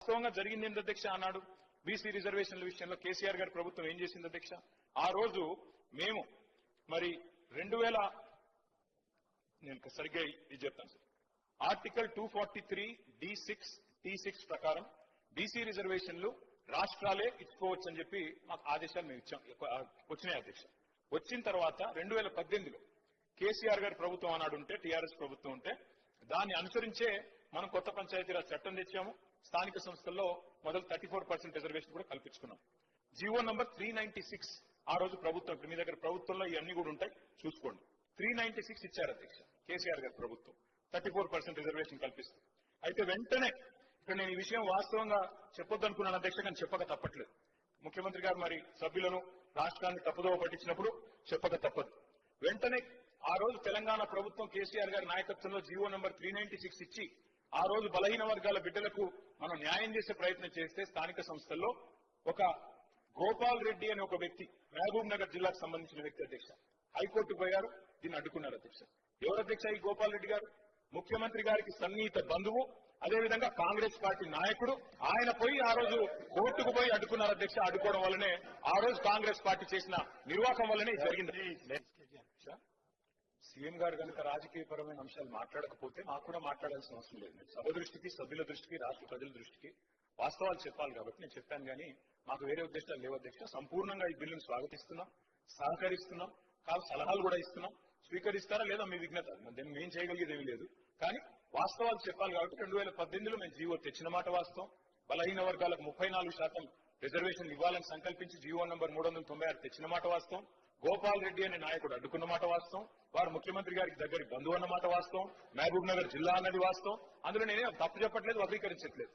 వాస్తవంగా జరిగింది ఏంటి అధ్యక్ష? ఆనాడు బీసీ రిజర్వేషన్ల విషయంలో కేసీఆర్ గారి ప్రభుత్వం ఏం చేసింది అధ్యక్ష? ఆ రోజు మేము మరి 2000 నేను సరిగ్గా ఇది చెప్తాను సార్. ఆర్టికల్ 243 D6 T6 ప్రకారం బీసీ రిజర్వేషన్లు రాష్ట్రాలే ఇచ్చుకోవచ్చు అని చెప్పి మాకు ఆదేశాలు మేము ఇచ్చాం. వచ్చినాయి అధ్యక్ష. వచ్చిన తర్వాత 2018లో కేసీఆర్ గారి ప్రభుత్వం ఆనాడు ఉంటే, టీఆర్ఎస్ ప్రభుత్వం ఉంటే దాన్ని అనుసరించే మనం కొత్త పంచాయతీరాజ్ చట్టం తెచ్చాము. స్థానిక సంస్థల్లో మొదలు 34% రిజర్వేషన్ కూడా కల్పించుకున్నాం. జీవో నంబర్ 396 ఆ రోజు ప్రభుత్వం, ఇప్పుడు మీ దగ్గర ప్రభుత్వంలో ఇవన్నీ కూడా ఉంటాయి చూసుకోండి. 396 ఇచ్చారు అధ్యక్ష కేసీఆర్ గారి ప్రభుత్వం 34% రిజర్వేషన్ కల్పిస్తూ. అయితే వెంటనే ఇక్కడ నేను ఈ విషయం వాస్తవంగా చెప్పొద్దనుకున్నాను అధ్యక్ష, కానీ చెప్పక తప్పట్లేదు. ముఖ్యమంత్రి గారు మరి సభ్యులను రాష్ట్రాన్ని తప్పుదోవ పట్టించినప్పుడు చెప్పక తప్పదు. వెంటనే ఆ రోజు తెలంగాణ ప్రభుత్వం కేసీఆర్ గారి నాయకత్వంలో జీవో నంబర్ 396 ఇచ్చి ఆ రోజు బలహీన వర్గాల బిడ్డలకు మనం న్యాయం చేసే ప్రయత్నం చేస్తే స్థానిక సంస్థల్లో ఒక గోపాల్ రెడ్డి అనే ఒక వ్యక్తి, మహబూబ్ నగర్ జిల్లాకు సంబంధించిన వ్యక్తి అధ్యక్ష, హైకోర్టుకు పోయారు, దీన్ని అడ్డుకున్నారు అధ్యక్ష. ఎవరు అధ్యక్ష ఈ గోపాల్ రెడ్డి గారు? ముఖ్యమంత్రి గారికి సన్నిహిత బంధువు, అదేవిధంగా కాంగ్రెస్ పార్టీ నాయకుడు. ఆయన పోయి ఆ రోజు కోర్టుకు పోయి అడ్డుకున్నారు అధ్యక్ష. అడ్డుకోవడం వల్లనే ఆ రోజు కాంగ్రెస్ పార్టీ చేసిన నిర్వాహకం వల్లనే జరిగింది. సీఎం గారు కనుక రాజకీయపరమైన అంశాలు మాట్లాడకపోతే మాకు కూడా మాట్లాడాల్సిన అవసరం లేదు. సభ దృష్టికి, సభ్యుల దృష్టికి, రాష్ట్ర ప్రజల దృష్టికి వాస్తవాలు చెప్పాలి కాబట్టి నేను చెప్పాను. కానీ మాకు వేరే ఉద్దేశాలు లేవు అధ్యక్ష. సంపూర్ణంగా ఈ బిల్లును స్వాగతిస్తున్నాం, సహకరిస్తున్నాం, సలహాలు కూడా ఇస్తున్నాం. స్వీకరిస్తారా లేదా మీ విఘ్నత, దాన్ని మేము చేయగలిగేది ఏమీ లేదు. కానీ వాస్తవాలు చెప్పాలి కాబట్టి 2018లో మేము జీవో తెచ్చిన మాట వాస్తవం. బలహీన వర్గాలకు 34% రిజర్వేషన్ ఇవ్వాలని సంకల్పించి జీవో నంబర్ 396 తెచ్చిన మాట వాస్తవం. గోపాల్ రెడ్డి అనే నాయకుడు అడ్డుకున్న మాట వాస్తవం. వారు ముఖ్యమంత్రి గారికి దగ్గరి బంధువు అన్న మాట వాస్తవం. మహబూబ్ నగర్ జిల్లా అన్నది వాస్తవం. అందులో నేనే తప్పు చెప్పట్లేదు, వక్రీకరించట్లేదు.